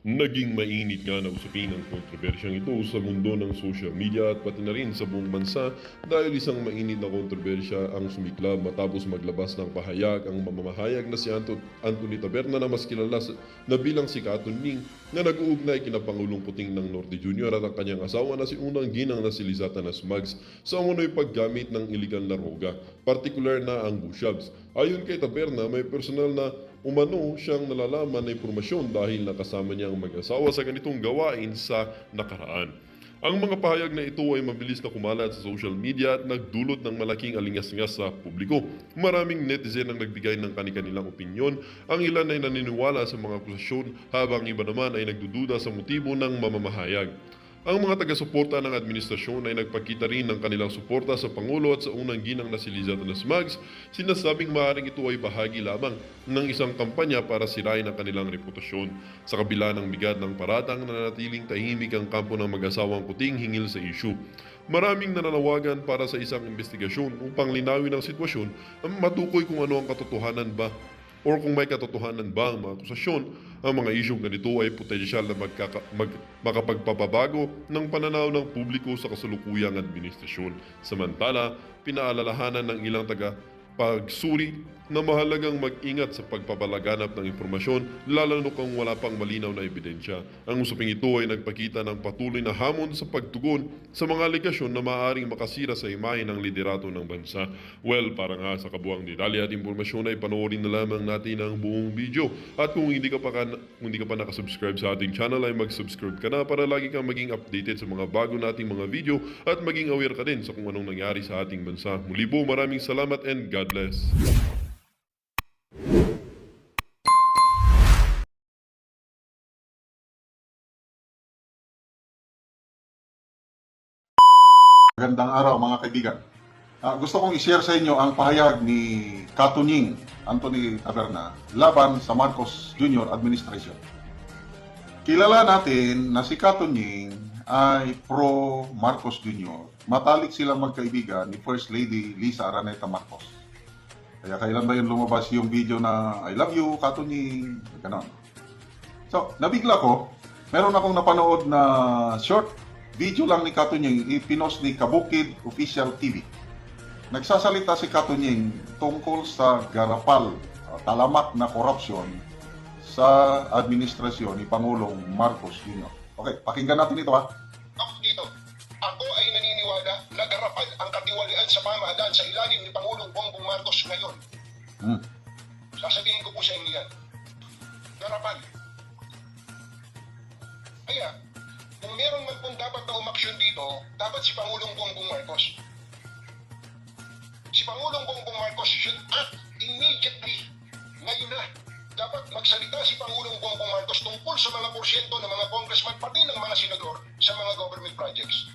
Naging mainit nga na usapin ang kontrobersyang ito sa mundo ng social media at pati na rin sa buong bansa dahil isang mainit na kontrobersya ang sumiklab matapos maglabas ng pahayag ang mamamahayag na si Anthony Taberna na mas kilala na bilang si Katunying na nag-uugnay kina Pangulong Puting ng Norte Jr. at ang kanyang asawa na si Unang Ginang na si Lizata Nasmags sa umunoy paggamit ng iligal na droga, partikular na ang bushabs. Ayon kay Taberna, may personal na umano siyang nalalaman na impormasyon dahil nakasama niya ang mag-asawa sa ganitong gawain sa nakaraan. Ang mga pahayag na ito ay mabilis na kumalat sa social media at nagdulot ng malaking alingas-ngas sa publiko. Maraming netizen ang nagbigay ng kanilang opinyon, ang ilan ay naniniwala sa mga akusasyon habang iba naman ay nagdududa sa motibo ng mamamahayag. Ang mga taga-suporta ng administrasyon ay nagpakita rin ng kanilang suporta sa Pangulo at sa Unang Ginang na si Lizata Nasmags, sinasabing maaaring ito ay bahagi lamang ng isang kampanya para sirain ang kanilang reputasyon. Sa kabila ng bigat ng paratang, nananatiling tahimik ang kampo ng mag-asawang Puting hingil sa issue. Maraming nananawagan para sa isang investigasyon upang linawin ang sitwasyon at matukoy kung ano ang katotohanan ba or kung may katotohanan ba ang mga akusasyon. Ang mga isyong ganito ay potensyal na makapagpapabago ng pananaw ng publiko sa kasalukuyang administrasyon. Samantala, pinaalalahanan ng ilang pagsuri na mahalagang mag-ingat sa pagpapalaganap ng impormasyon lalo na kung wala pang malinaw na ebidensya. Ang usaping ito ay nagpakita ng patuloy na hamon sa pagtugon sa mga aligasyon na maaaring makasira sa imahe ng liderato ng bansa. Well, para nga sa kabuang detalye at impormasyon ay panoorin na lamang natin ang buong video. At kung hindi ka pa nakasubscribe sa ating channel ay mag-subscribe ka na para lagi kang maging updated sa mga bago nating mga video at maging aware ka din sa kung anong nangyari sa ating bansa. Muli po, maraming salamat and God bless. Magandang araw mga kaibigan. Gusto kong i-share sa inyo ang pahayag ni Katunying Anthony Taberna laban sa Marcos Jr. Administration. Kilala natin na si Katunying ay pro Marcos Jr. Matalik silang magkaibigan ni First Lady Lisa Araneta Marcos. Kaya kailan ba yun lumabas yung video na I love you Katunying, ganon. So, nabigla ko, meron akong napanood na short video lang ni Katunying, ipinost ni Kabukid Official TV. Nagsasalita si Katunying tungkol sa garapal, talamak na korupsyon sa administrasyon ni Pangulong Marcos Jr. Okay, pakinggan natin ito ha. Ako dito, ako ay naniniwala na garapal ang katiwalian sa pamahalaan sa ilalim ni Pangulong Bongbong Marcos ngayon. Sasabihin ko po sa inyo yan. Garapal. Kaya, kung meron man pong dapat na umaksyon dito, dapat si Pangulong Bongbong Marcos. Si Pangulong Bongbong Marcos should act immediately. Ngayon na, dapat magsalita si Pangulong Bongbong Marcos tungkol sa mga porsyento ng mga congressman pati ng mga senador sa mga government projects.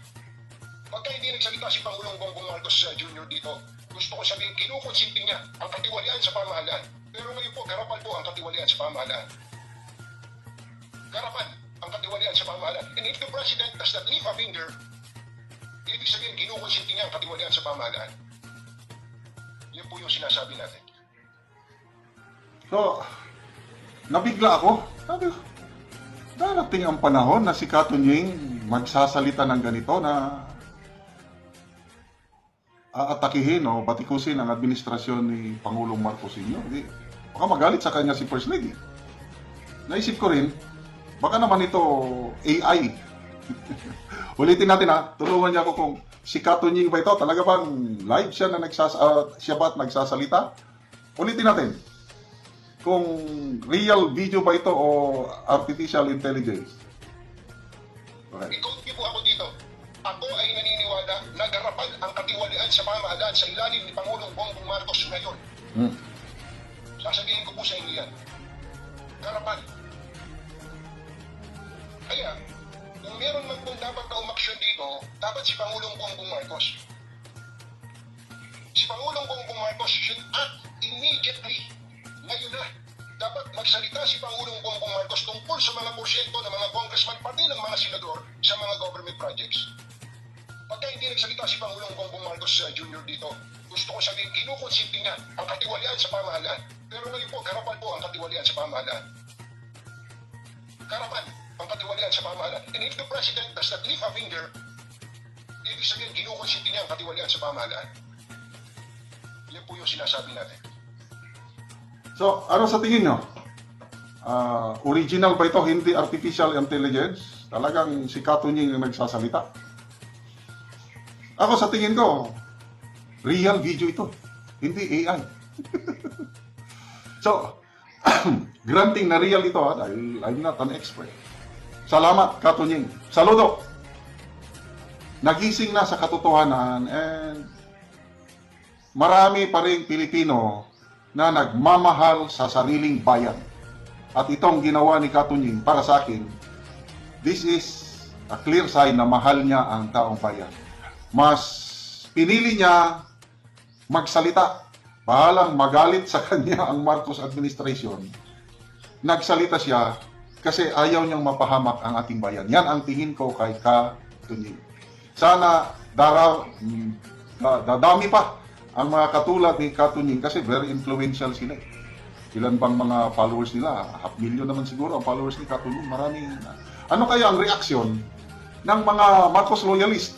Pagka hindi nagsalita si Pangulong Bongbong Marcos Jr. dito, gusto ko sabihin kinukonsinti niya ang katiwalian sa pamahalaan. Pero ngayon po, garapal po ang katiwalian sa pamahalaan. Garapal ang katiwalian sa pamahalaan. And if the President does not lift a finger, ibig sabihin kinukonsinti niya ang katiwalian sa pamahalaan. Yan po yung sinasabi natin. So, nabigla ako. Sabi ko, darating ang panahon na si Katunying magsasalita ng ganito na aatakihin o batikusin ang administrasyon ni Pangulong Marcos Sr. Baka magalit sa kanya si First Lady. Naisip ko rin, baka naman ito AI. Ulitin natin ha, tulungan niya ako kung si Katunying ba ito, talaga bang live siya na siya ba nagsasalita? Ulitin natin. Kung real video ba ito o artificial intelligence? Okay. I-quote niyo po ako dito. Ako ay naniniwala na garapal ang katiwalian sa pamahalaan sa ilalim ni Pangulong Bongbong Marcos ngayon. Sasabihin ko po sa inyo yan. Garapal. Kaya, kung meron man pong dapat na umaksyon dito, dapat si Pangulong Bongbong Marcos. Si Pangulong Bongbong Marcos should act immediately. Ngayon na, dapat magsalita si Pangulong Bongbong Marcos tungkol sa mga porsyento ng mga congressman pati ng mga senador sa mga government projects. Pagka hindi nagsalita si Pangulong Bongbong Marcos Jr. dito, gusto ko sabihin kinukonsinti niya ang katiwalian sa pamahalaan. Pero ngayon po, garapal po ang katiwalian sa pamahalaan. Garapal. katiwalian sa pamahalaan. And if the President does not lift a finger, ibig sabihin, kinukonsinti niya ang katiwalian sa pamahalaan. Yan po yung sinasabi natin. So, ano sa tingin nyo? Original ba ito? Hindi artificial intelligence? Talagang si Katunying ang nagsasalita? Ako sa tingin ko, real video ito. Hindi AI. So, granting na real ito dahil I'm not an expert. Salamat, Katunying. Saludo! Nagising na sa katotohanan and marami pa rin Pilipino na nagmamahal sa sariling bayan. At itong ginawa ni Katunying para sa akin, this is a clear sign na mahal niya ang taong bayan. Mas pinili niya magsalita. Bahalang magalit sa kanya ang Marcos administration. Nagsalita siya kasi ayaw niyang mapahamak ang ating bayan. Yan ang tingin ko kay Katunying. Sana dadami pa ang mga katulad ni Katunying kasi very influential sila. Ilan bang mga followers nila? 500,000 naman siguro ang followers ni Katunying. Maraming. Ano kaya ang reaksyon ng mga Marcos loyalist?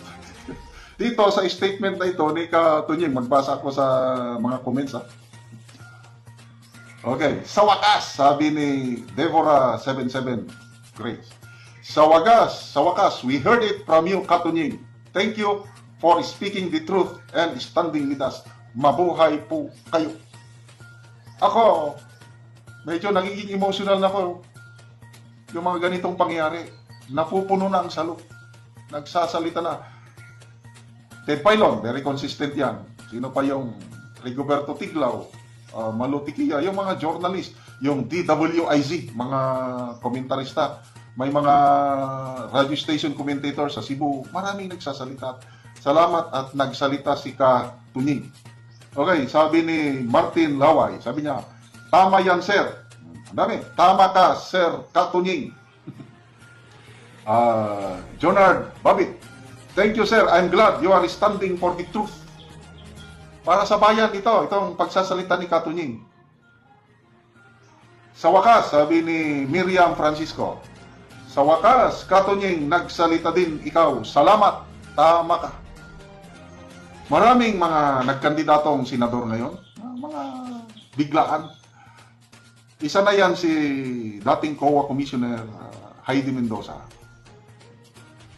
Dito sa statement na ito ni Katunying, magbasa ako sa mga comments. Okay, sa wakas, sabi ni Deborah77 Grace. Sa wakas, we heard it from you, Katunying. Thank you for speaking the truth and standing with us. Mabuhay po kayo. Ako, medyo nagiging emotional na ako. Yung mga ganitong pangyayari, napupuno na ang salo. Nagsasalita na. Ted Pailon, very consistent yan. Sino pa yung Rigoberto Tiglao, Malutikia, yung mga journalist, yung DWIZ, mga komentarista, may mga radio station commentators sa Cebu, maraming nagsasalita. Salamat at nagsalita si Katunying. Okay, sabi ni Martin Laway, sabi niya, tama yan, sir. Ang dami. Tama ka, Sir Katunying. Jonard Babit, thank you, sir. I'm glad you are standing for the truth. Para sa bayan itong pagsasalita ni Katunying. Sa wakas, sabi ni Miriam Francisco, sa wakas, Katunying, nagsalita din ikaw. Salamat, tama ka. Maraming mga nagkandidatong senador ngayon, mga biglaan. Isa na yan si dating COA Commissioner Heidi Mendoza.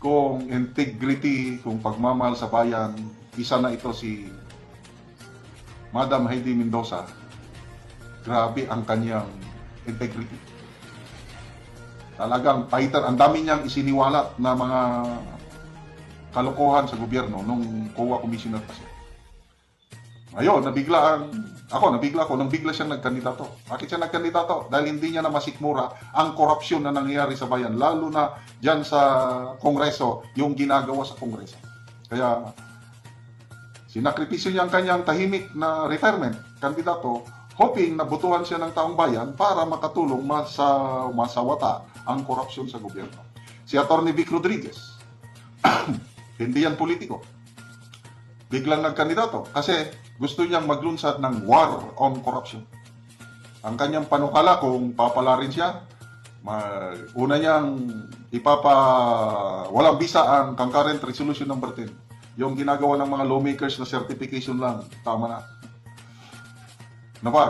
Kung integrity, kung pagmamahal sa bayan, isa na ito si Madam Heidi Mendoza. Grabe ang kanyang integrity. Talagang fighter. Ang dami niyang isiniwalat na mga kalokohan sa gobyerno nung COA Commissioner kasi. Ngayon, nabigla ako nang bigla siyang nagkandidato. Bakit siya nagkandidato? Dahil hindi niya na masikmura ang korupsyon na nangyayari sa bayan, lalo na dyan sa Kongreso, yung ginagawa sa Kongreso. Kaya, sinakripisyo niya ang kanyang tahimik na retirement, kandidato, hoping na butuhan siya ng taong bayan para makatulong masawata ang korupsyon sa gobyerno. Si Atty. Vic Rodriguez, hindi yan politiko. Biglang nagkandidato kasi gusto niyang maglunsad ng war on corruption. Ang kanyang panukala kung papalarin siya, una niyang walang bisa ang concurrent resolution number 10. Yung ginagawa ng mga lawmakers na certification lang, tama na.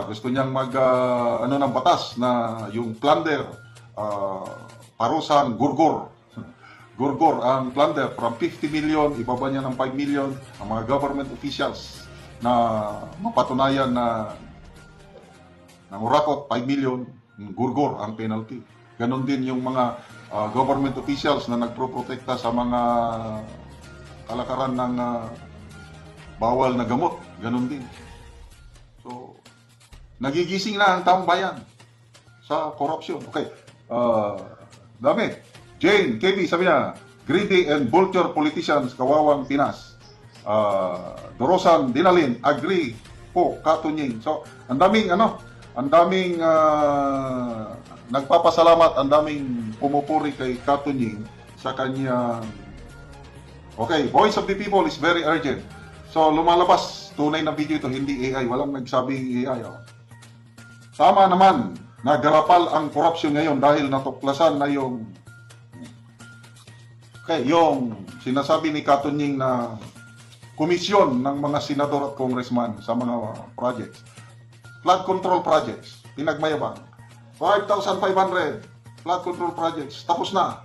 Gusto niyang ng batas na yung plunder, parusan, gurgor ang plunder from 50 million, ibaba niya ng 5 million ang mga government officials na mapatunayan na nangurakot 5 million, gurgor ang penalty. Ganon din yung mga government officials na nagproprotekta sa mga kalakaran ng bawal na gamot. Ganon din. So, nagigising na ang taong bayan sa corruption. Okay. Dami. Jane, KB, sabi niya, greedy and vulture politicians, kawawang Pinas. Dorosan, Dinalin, agree po, Katunying. So, ang daming nagpapasalamat, ang daming pumupuri kay Katunying sa kanya. Okay, Voice of the People is very urgent. So, lumalabas, tunay na video ito, hindi AI. Walang nagsabing AI. Tama naman, nagarapal ang korupsyon ngayon dahil natuklasan na yung Okay, yung sinasabi ni Katunying na komisyon ng mga senador at congressman sa mga projects. Flood control projects, pinagmayabang. 5,500 flood control projects, tapos na.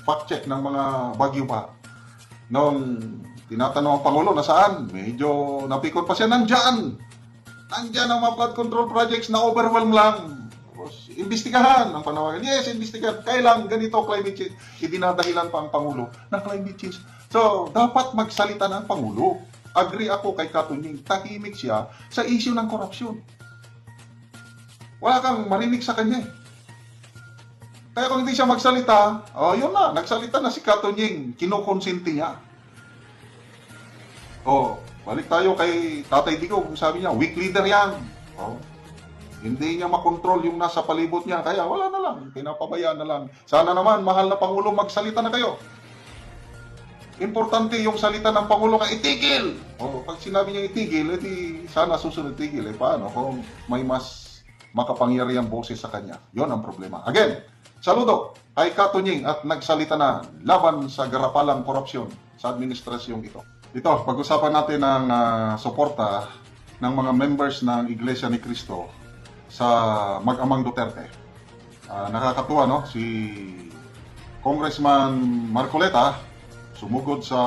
Fact check ng mga bagyo pa. Nung tinatanong ang Pangulo nasaan, medyo napikot pa siya, nandyan ang mga flood control projects, na overwhelm lang. Tapos, imbestigahan ang panawagan. Yes, imbestigahan. Kailang ganito climate change. Idinadahilan pa ang Pangulo na climate change. So, dapat magsalita ng Pangulo. Agree ako kay Katunying, tahimik siya sa issue ng korupsyon. Wala kang marinig sa kanya. Kaya kung hindi siya magsalita, yun na, nagsalita na si Katunying, kinukonsinti niya. Balik tayo kay Tatay Digong, kung sabi niya, weak leader yan. Hindi niya makontrol yung nasa palibot niya, kaya wala na lang, pinapabayaan na lang. Sana naman, mahal na Pangulo, magsalita na kayo. Importante yung salita ng Pangulo nga itigil. Pag sinabi niya itigil, edi sana susunod tigil. Paano kung may mas makapangyarihang boses sa kanya? Yon ang problema. Again, saludo kay Katunying at nagsalita na laban sa garapalang korupsyon sa administrasyong ito. Ito, pag-usapan natin ng suporta ng mga members ng Iglesia ni Cristo sa Mag-amang Duterte. Nakakatuwa, no? Si Congressman Marcoleta sumugod sa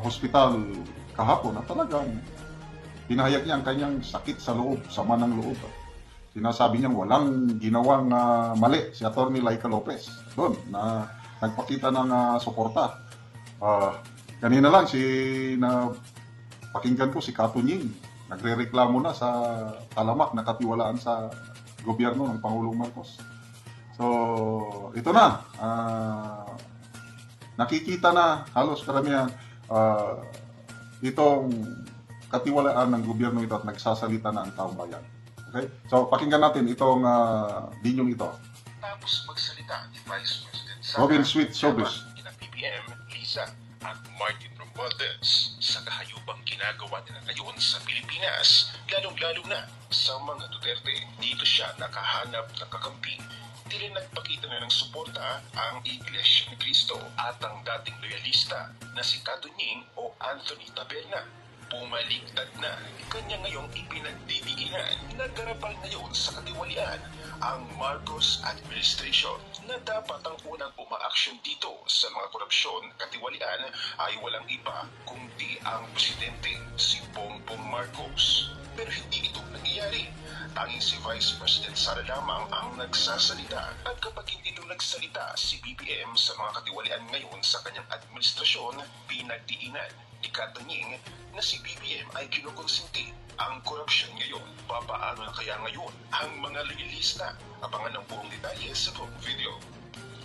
hospital kahapon at talagang pinahayag niya ang kanyang sakit sa loob, sama ng loob. Sinasabi niya walang ginawang mali si Atty. Laika Lopez doon na nagpakita ng suporta. Kanina lang pakinggan ko si Katunying, nagrereklamo na sa talamak na katiwalaan sa gobyerno ng Pangulong Marcos. So, ito na. Nakikita na halos karamihan itong katiwalaan ng gobyerno ito at nagsasalita na ang taong bayan. Okay? So, pakinggan natin itong binyong ito. Tapos magsalita ni Vice President Robin Sweet Showbiz. Kina PBM, Lisa at Martin Romualdez sa kahayubang ginagawa nila ngayon sa Pilipinas, lalong-lalo na sa mga Duterte. Dito siya nakahanap ng kakampi. Tila nagpakita na ng suporta ang Iglesia ni Cristo at ang dating loyalista na si Katunying o Anthony Taberna. Pumaligtad na, kanya ngayong ipinagdidiinan na garapal ngayon sa katiwalian ang Marcos administration na dapat ang unang umaaksyon dito sa mga korupsyon katiwalian ay walang iba kundi ang presidente si Bongbong Marcos. Pero hindi ito nangyayari. Tanging si Vice President Sara lamang ang nagsasalita at kapag hindi ito nagsalita si BBM sa mga katiwalian ngayon sa kanyang administrasyon, pinagdiinan ni Katunying na si BBM ay kinukonsinti ang korupsyon ngayon. Papaano na kaya ngayon ang mga loyalista? Abangan ang buong detalye sa buong video.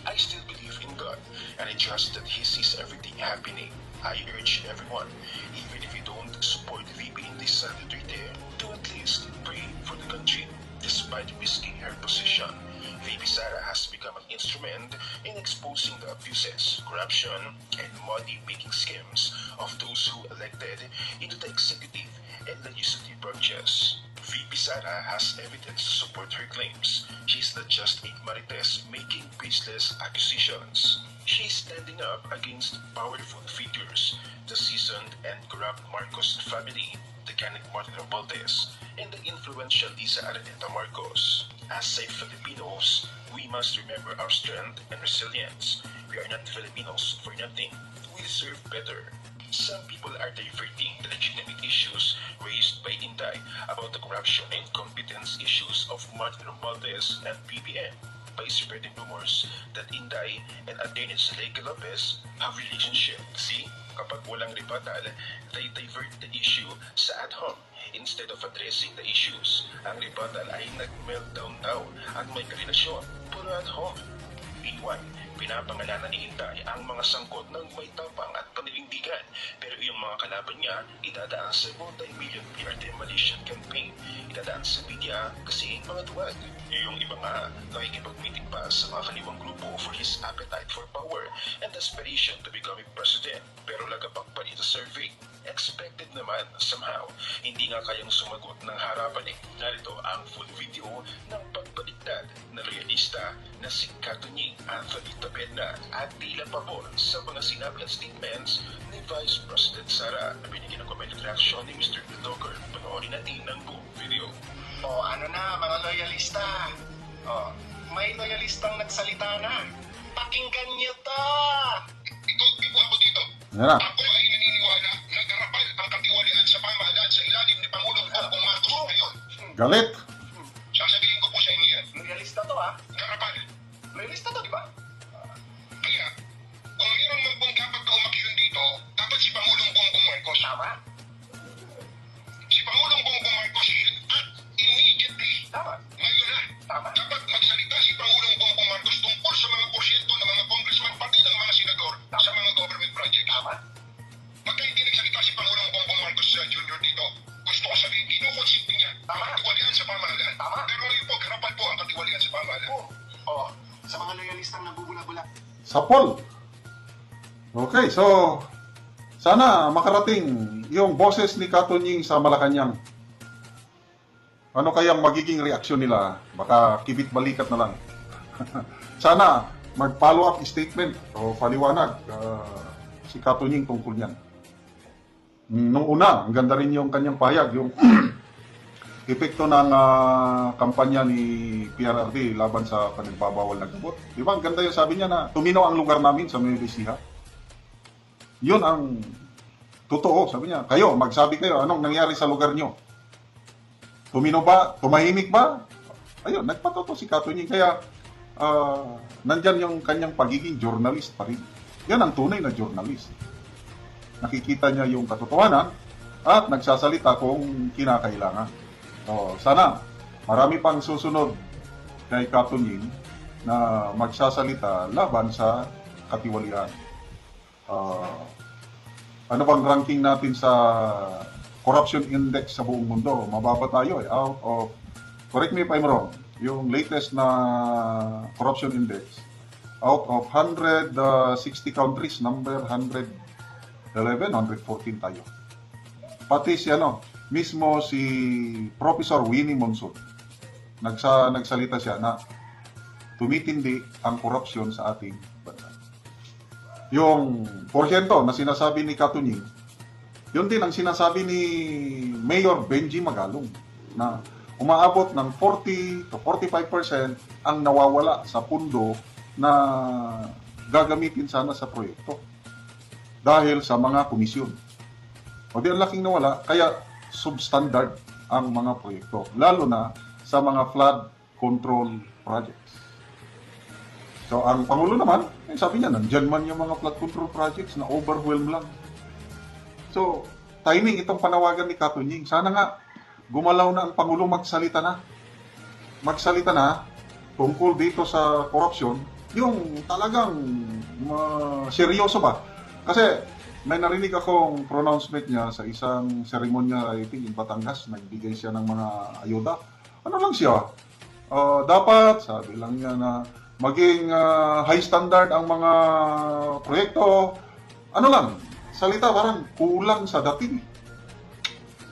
I still believe in God and I trust that He sees everything happening. I urge everyone, even if you don't support VP in this Duterte, to at least pray for the country. Despite risking her position, VP Sara has become an instrument in exposing the abuses, corruption, and money-making schemes of those who elected into the executive and legislative branches. VP Sara has evidence to support her claims. She is not just a marites making baseless accusations. She is standing up against powerful figures, the seasoned and corrupt Marcos family, the candid Martin Romualdez, and the influential Lisa Araneta Marcos. As a Filipinos, we must remember our strength and resilience. We are not Filipinos for nothing. We deserve better. Some people are diverting the legitimate issues raised by Inday about the corruption and competence issues of Martin Romualdez and BBM by spreading rumors that Inday and Adenis Laika Lopez have relationship. See, kapag walang rebuttal, they divert the issue sa at home instead of addressing the issues. Ang rebuttal ay nag-meltdown daw at may karelasyon, puro at home. Meanwhile, pinapangalanan ni Inday ang mga sangkot ng may tapang at paninindigan, pero yung mga kalaban niya idadaan sa multi-million PR demolition campaign. Idadaan sa media kasi mga duwag. Yung iba nga, nakikipag-meeting pa sa mga kaliwang grupo for his appetite for power and aspiration to become a president. Pero lagapag pa dito survey, expected naman somehow. Hindi nga kayang sumagot ng harapan eh. Narito ang full video ng pagbalik baliktad na loyalista na si Katunying Anthony Tabedna at tila pabor sa mga sinabi at statements ni Vice President Sara na binigyan ng comment at reaksyon ni Mr. Vilogar. Panoorin natin ang buong video. O ano na mga loyalista? O, may loyalistang nagsalita na. Pakinggan niyo to! Itulpi po ako dito. Yan na. Ako ay naniniwala na garapal ang katiwalian sa pamahalaan sa ilalim ni Pangulong Bongbong Marcos ngayon. Galit. Sasabihin ko po sa inyo yan. Loyalista to ha? Garapal. Loyalista to, di ba? Kaya, kung meron man pong dapat na umaksyon dito, dapat si Pangulong Bongbong Marcos. Tama. Si Pangulong Bongbong Marcos should act immediately. Tama. Ngayon na. Tama. Dapat magsalita si Pangulong Bongbong Marcos tungkol sa mga porsyento ng mga congressman pati ng mga senador sa mga government project. Tama. Pagka hindi nagsalita si Pangulong Bongbong Marcos Jr. dito, gusto ko sabihin, kinukonsinti niya ang katiwalian sa pamahalaan. Tama. Pero ngayon po, garapal po ang katiwalian sa pamahalaan. Oo. Sa mga loyalistang nabubula-bula. Sapol. Okay, so sana makarating yung boses ni Katunying sa Malacanang. Ano kayang magiging reaksyon nila? Baka kibit balikat na lang. Sana mag-follow up statement o paliwanag si Katunying tungkol niyan. Nung una, ang ganda rin yung kanyang pahayag, yung epekto ng kampanya ni PRRD laban sa panagbabawal na gamot. Di ba? Ang ganda yung sabi niya na tuminaw ang lugar namin sa Nueva Ecija. Yun ang totoo. Sabi niya, kayo, magsabi kayo, anong nangyari sa lugar nyo? Tuminaw ba? Tumahimik ba? Ayun, nagpatoto si Katunying. Kaya, nandyan yung kanyang pagiging journalist pa rin. Yan ang tunay na journalist. Nakikita niya yung katotohanan at nagsasalita kung kinakailangan. So, sana marami pang susunod kay Katunying na magsasalita laban sa katiwalian. Ano bang ranking natin sa corruption index sa buong mundo? Mababa tayo eh. Out of, correct me if I'm wrong, yung latest na corruption index, out of 160 countries, number 111, 114 tayo. Pati si mismo si Professor Winnie Monson, nagsalita siya na tumitindi ang korupsyon sa ating bansa. Yung porsyento na sinasabi ni Katunying, yun din ang sinasabi ni Mayor Benji Magalong na umaabot ng 40 to 45% ang nawawala sa pundo na gagamitin sana sa proyekto dahil sa mga komisyon. O di ang laking nawala, kaya substandard ang mga proyekto, lalo na sa mga flood control projects. So, ang Pangulo naman, sabi niya, nandyan man yung mga flood control projects na overwhelm lang. So, timing itong panawagan ni Katunying. Sana nga, gumalaw na ang Pangulo, magsalita na. Magsalita na tungkol dito sa korupsyon, yung talagang seryoso ba? Kasi, may narinig akong pronouncement niya sa isang seremonya, I think, in Batangas, nagbigay siya ng mga ayuda. Ano lang siya? Dapat, sabi lang niya na, maging high standard ang mga proyekto. Ano lang, salita parang kulang sa dating.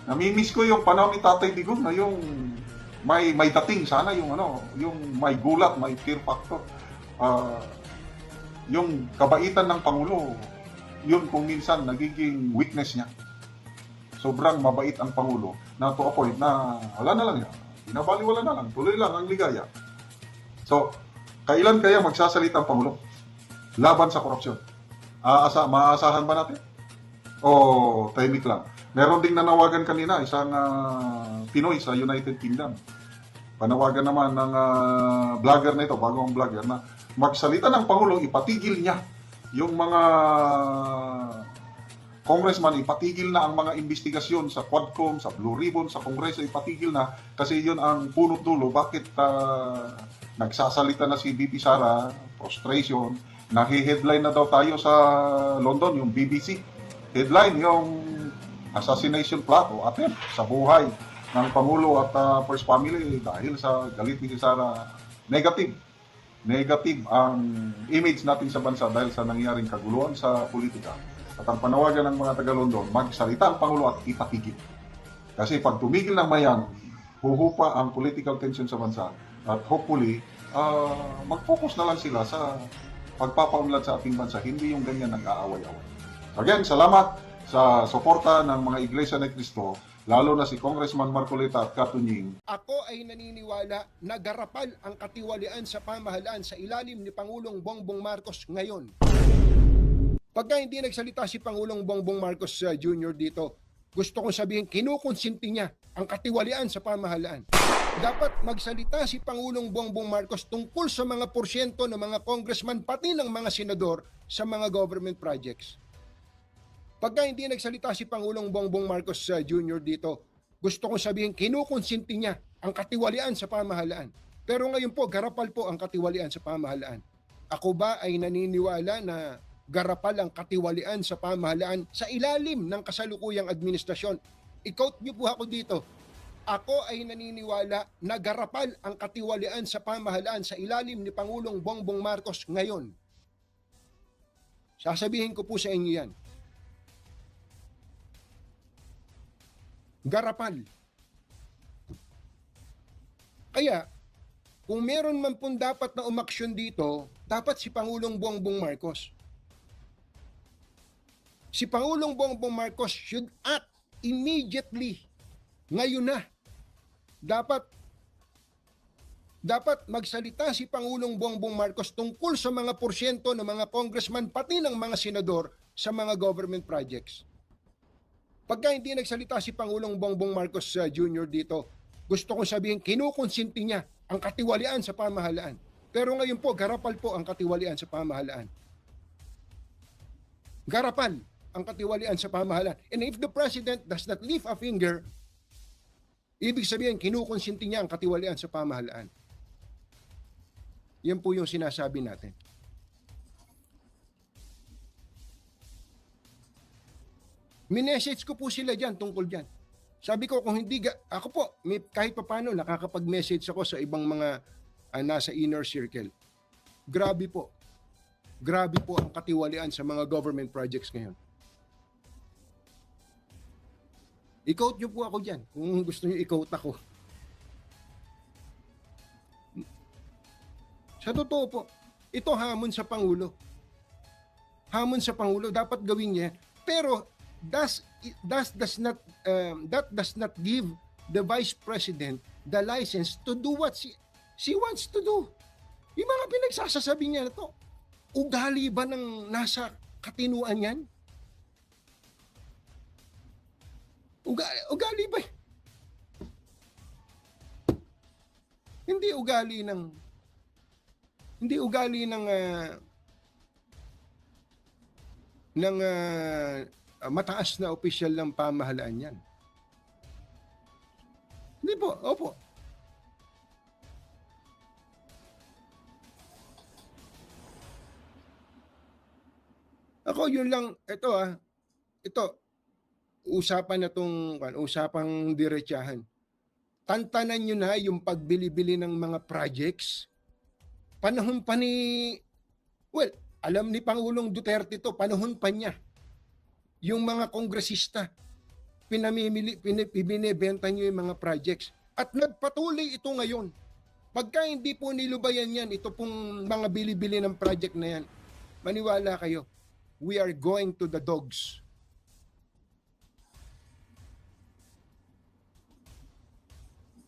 Namimiss ko yung panahon ni Tatay Digong na yung may dating sana yung yung may gulat, may fear factor. Yung kabaitan ng Pangulo, yun kung minsan nagiging weakness niya. Sobrang mabait ang Pangulo na to a point na wala na lang yan. Pinabaliwala na lang, tuloy lang ang ligaya. So, kailan kaya magsasalita ang Pangulo laban sa korupsyon? Maaasahan ba natin? O tahimik lang? Meron ding nanawagan kanina, isang Pinoy sa United Kingdom. Panawagan naman ng vlogger na ito, bagong vlogger, na magsalita ng Pangulo, ipatigil niya yung mga congressman, ipatigil na ang mga investigasyon sa Quadcom, sa Blue Ribbon, sa Kongreso, ipatigil na kasi yun ang punot dulo. Bakit nagsasalita na si BP Sara, frustration, nahi-headline na daw tayo sa London, yung BBC. Headline, yung assassination plot o attempt sa buhay ng Pangulo at First Family dahil sa galit ni Sara. Negative ang image natin sa bansa dahil sa nangyaring kaguluhan sa politika. At ang panawagan ng mga taga-London, magsalita ang Pangulo at ipatigil. Kasi pag tumigil ng mayan, huhupa ang political tension sa bansa At hopefully, mag-focus na lang sila sa pagpapaunlad sa ating bansa, hindi yung ganyan nag-aaway-away. Again, salamat sa suporta ng mga Iglesia ni Cristo, lalo na si Congressman Marcoleta at Katunying. Ako ay naniniwala na garapal ang katiwalian sa pamahalaan sa ilalim ni Pangulong Bongbong Marcos ngayon. Pagka hindi nagsalita si Pangulong Bongbong Marcos Jr. dito, gusto kong sabihin, kinukonsinti niya ang katiwalian sa pamahalaan. Dapat magsalita si Pangulong Bongbong Marcos tungkol sa mga porsyento ng mga congressman pati ng mga senador sa mga government projects. Pagka hindi nagsalita si Pangulong Bongbong Marcos Jr. dito, gusto kong sabihin, kinukonsinti niya ang katiwalian sa pamahalaan. Pero ngayon po, garapal po ang katiwalian sa pamahalaan. Ako ba ay naniniwala na garapal ang katiwalian sa pamahalaan sa ilalim ng kasalukuyang administrasyon? I-quote niyo po ako dito. Ako ay naniniwala na garapal ang katiwalian sa pamahalaan sa ilalim ni Pangulong Bongbong Marcos ngayon. Sasabihin ko po sa inyo yan. Garapal. Kaya, kung meron man pong dapat na umaksyon dito, dapat si Pangulong Bongbong Marcos. Si Pangulong Bongbong Marcos should act immediately. Ngayon na. Dapat magsalita si Pangulong Bongbong Marcos tungkol sa mga porsyento ng mga congressman pati ng mga senador sa mga government projects. Pagka hindi nagsalita si Pangulong Bongbong Marcos Jr. dito, gusto kong sabihin, kinukonsinti niya ang katiwalian sa pamahalaan. Pero ngayon po, garapal po ang katiwalian sa pamahalaan. Garapal ang katiwalian sa pamahalaan. And if the President does not lift a finger, ibig sabihin, kinukonsinti niya ang katiwalian sa pamahalaan. Yan po yung sinasabi natin. Minessage ko po sila dyan tungkol dyan. Sabi ko, kung hindi, ako po, kahit papano, nakakapag-message ako sa ibang mga nasa inner circle. Grabe po. Grabe po ang katiwalian sa mga government projects ngayon. I-quote nyo po ako dyan, kung gusto nyo i-quote ako. Sa totoo po, ito hamon sa Pangulo. Hamon sa Pangulo, dapat gawin niya. Pero, that does not give the Vice President the license to do what she wants to do. Yung mga pinagsasasabi niya na to, ugali ba ng nasa katinuan yan? Ugali ba? Hindi ugali ng mataas na opisyal ng pamahalaan yan. Hindi po, opo. Ako yun lang, ito, usapan na itong, usapang diretsahan. Tantanan nyo na yung pagbili-bili ng mga projects. Panahon pa ni, alam ni Pangulong Duterte to, panahon pa niya. Yung mga kongresista, binibenta nyo yung mga projects. At nagpatuloy ito ngayon. Pagka hindi po nilubayan yan, ito pong mga bili-bili ng project na yan, maniwala kayo, we are going to the dogs.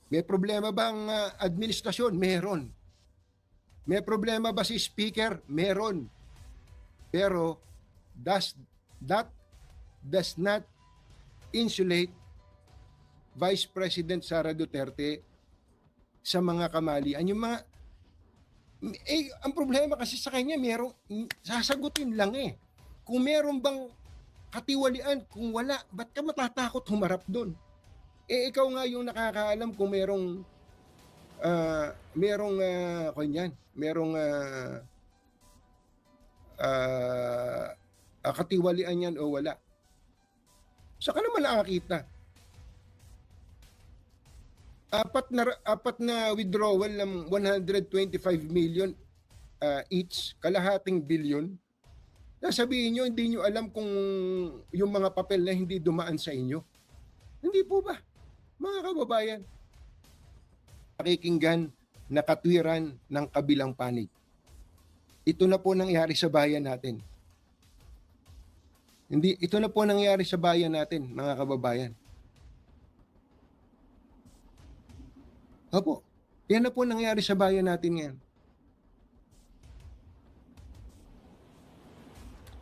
May problema ba ang administrasyon? Meron. May problema ba si speaker? Meron. Pero that does not insulate Vice President Sara Duterte sa mga kamalian. Yung mga ang problema kasi sa kanya, sasagutin lang eh. Kung meron bang katiwalian, kung wala, ba't ka matatakot humarap doon? Ikaw nga yung nakakaalam kung merong katiwalian yan o wala. Saka naman nakakita. Apat na withdrawal ng 125 million each, kalahating bilyon. Sabihin nyo, hindi nyo alam kung yung mga papel na hindi dumaan sa inyo. Hindi po ba? Mga kababayan, pakikinggan na katwiran ng kabilang panig. Ito na po nangyari sa bayan natin. Ito na po nangyari sa bayan natin, mga kababayan. Opo, yan na po nangyari sa bayan natin ngayon.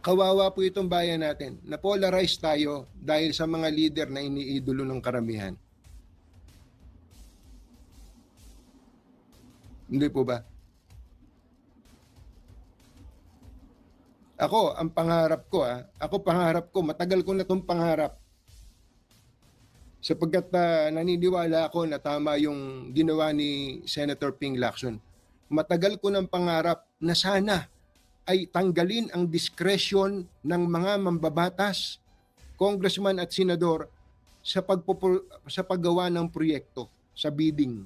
Kawawa po itong bayan natin. Na-polarize tayo dahil sa mga leader na iniidolo ng karamihan. Hindi po ba? Ako, ang pangarap ko, matagal ko na itong pangarap. Sapagkat naniniwala ako na tama yung ginawa ni Senator Ping Lacson. Matagal ko ng pangarap na sana ay tanggalin ang diskresyon ng mga mambabatas, congressman at senador sa paggawa ng proyekto, sa bidding.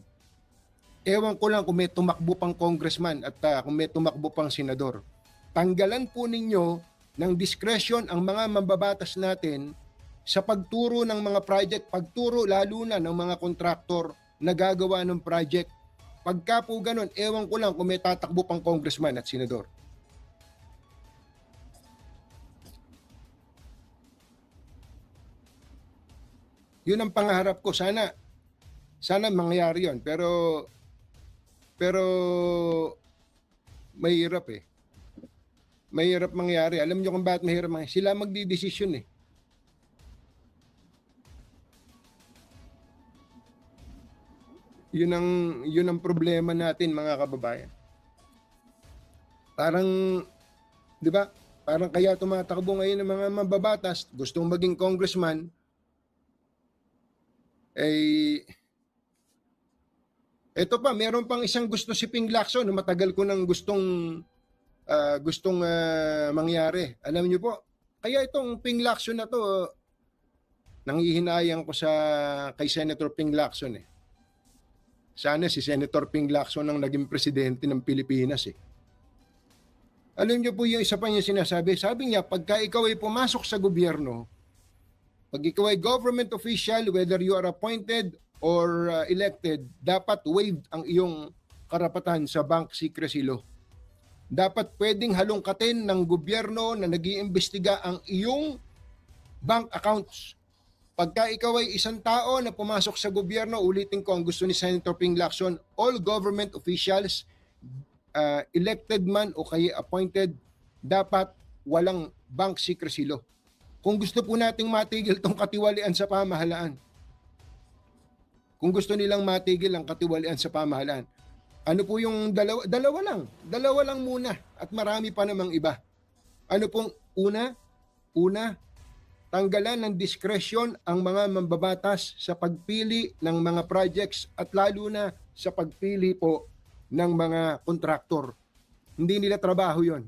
Ewan ko lang kung may tumakbo pang congressman at kung may tumakbo pang senador. Tanggalan po ninyo ng diskresyon ang mga mambabatas natin sa pagturo ng mga project, pagturo lalo na ng mga kontraktor na gagawa ng project. Pagka po ganun, ewan ko lang kung may tatakbo pang congressman at senador. Yun ang pangarap ko. Sana mangyari yun. Pero mahirap eh. Mahirap mangyari. Alam niyo kung bakit mahirap mangyari? Sila magdidesisyon eh. Yun ang problema natin, mga kababayan. Parang, di ba? Parang kaya tumatakbo ngayon ng mga mababatas, gustong maging congressman, eto pa, meron pang isang gusto si Ping Lacson na matagal ko nang gustong mangyari. Alam niyo po, kaya itong Ping Lacson na to, nanghihinayang ko kay Senator Ping Lacson eh. Sana si Senator Ping Lacson ang naging presidente ng Pilipinas eh. Alam niyo po yung isa pa niya sinasabi, sabi niya, pagka ikaw ay pumasok sa gobyerno, pag ikaw ay government official, whether you are appointed or elected, dapat waived ang iyong karapatan sa bank secrecy law. Dapat pwedeng halongkatin ng gobyerno na nag-iimbestiga ang iyong bank accounts. Pagka ikaw ay isang tao na pumasok sa gobyerno, ulitin ko ang gusto ni Senator Ping Lacson, all government officials, elected man o kaya appointed, dapat walang bank secrecy law. Kung gusto po nating matigil tong katiwalian sa pamahalaan, kung gusto nilang matigil ang katiwalian sa pamahalaan, ano po yung dalawa lang muna at marami pa namang iba. Ano pong una, tanggalan ng diskresyon ang mga mambabatas sa pagpili ng mga projects at lalo na sa pagpili po ng mga kontraktor. Hindi nila trabaho yon.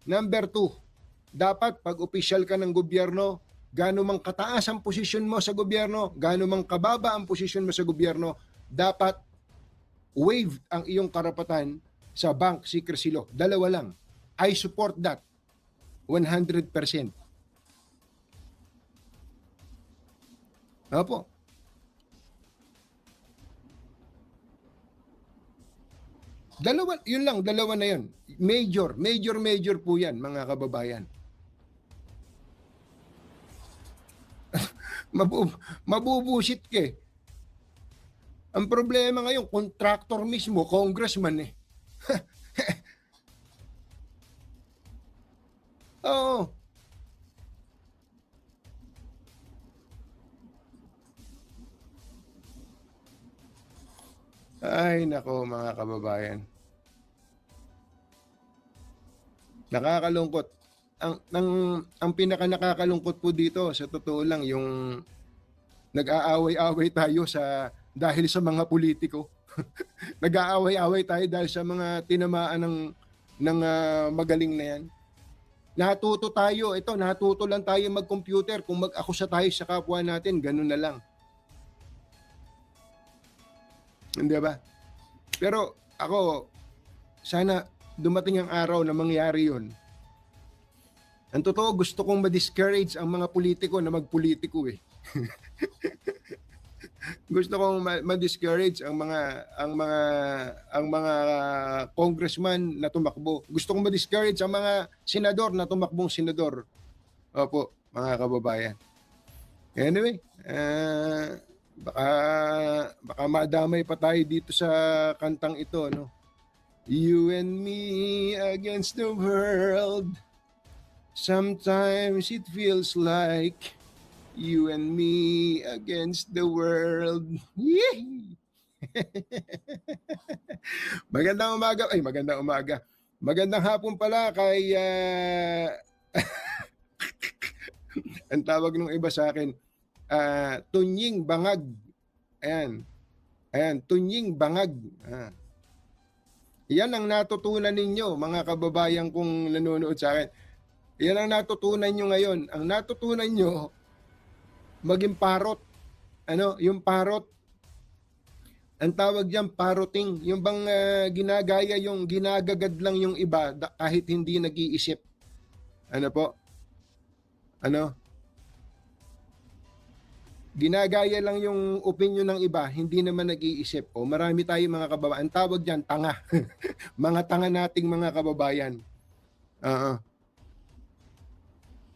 Number 2, dapat pag opisyal ka ng gobyerno, gaano mang kataas ang posisyon mo sa gobyerno, gaano mang kababa ang posisyon mo sa gobyerno, dapat waived ang iyong karapatan sa bank secrecy law. Dalawa lang. I support that 100%. Opo. Dalawa na yun. Major po yan, mga kababayan. Mabubusit ka eh. Ang problema ngayon, contractor mismo, congressman eh. Oo. Ay, nako mga kababayan. Nakakalungkot. Ang pinaka nakakalungkot po dito, sa totoo lang, yung nag-aaway-away tayo dahil sa mga politiko. Nag-aaway-away tayo dahil sa mga tinamaan ng magaling na yan. Natuto lang tayo mag-computer. Kung mag-akusa tayo sa kapwa natin, ganun na lang. Hindi ba? Pero ako, sana dumating ang araw na mangyari yun. Ang totoo, gusto kong ma-discourage ang mga politiko na magpolitiko eh. gusto kong ma-discourage ang mga congressman na tumakbo. Gusto kong ma-discourage ang mga senador na tumakbong senador. Opo, mga kababayan. Anyway, baka madamay pa tayo dito sa kantang ito, no? You and me against the world. Sometimes it feels like you and me against the world. Yee! Magandang umaga. Ay, magandang umaga. Magandang hapon pala kay ang tawag ng iba sa akin, Tunying Bangag. Ayan. Ayan, Tunying Bangag. Yan ang natutunan ninyo, mga kababayan kong nanonood sa akin. Yan ang natutunan nyo ngayon. Ang natutunan nyo, maging parot. Ano, yung parot. Ang tawag diyan paroting. Yung bang ginagaya, yung ginagagad lang yung iba kahit hindi nag-iisip. Ano po? Ano? Ginagaya lang yung opinion ng iba, hindi naman nag-iisip. O marami tayong mga kababayan. Ang tawag diyan tanga. Mga tanga nating mga kababayan.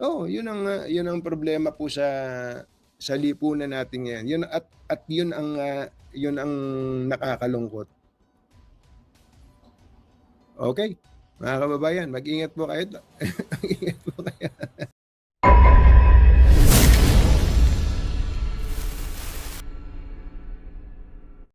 Yun ang problema po sa lipunan natin ngayon. Yun ang nakakalungkot. Okay, mga kababayan, mag-ingat po kayo. Mag-ingat po.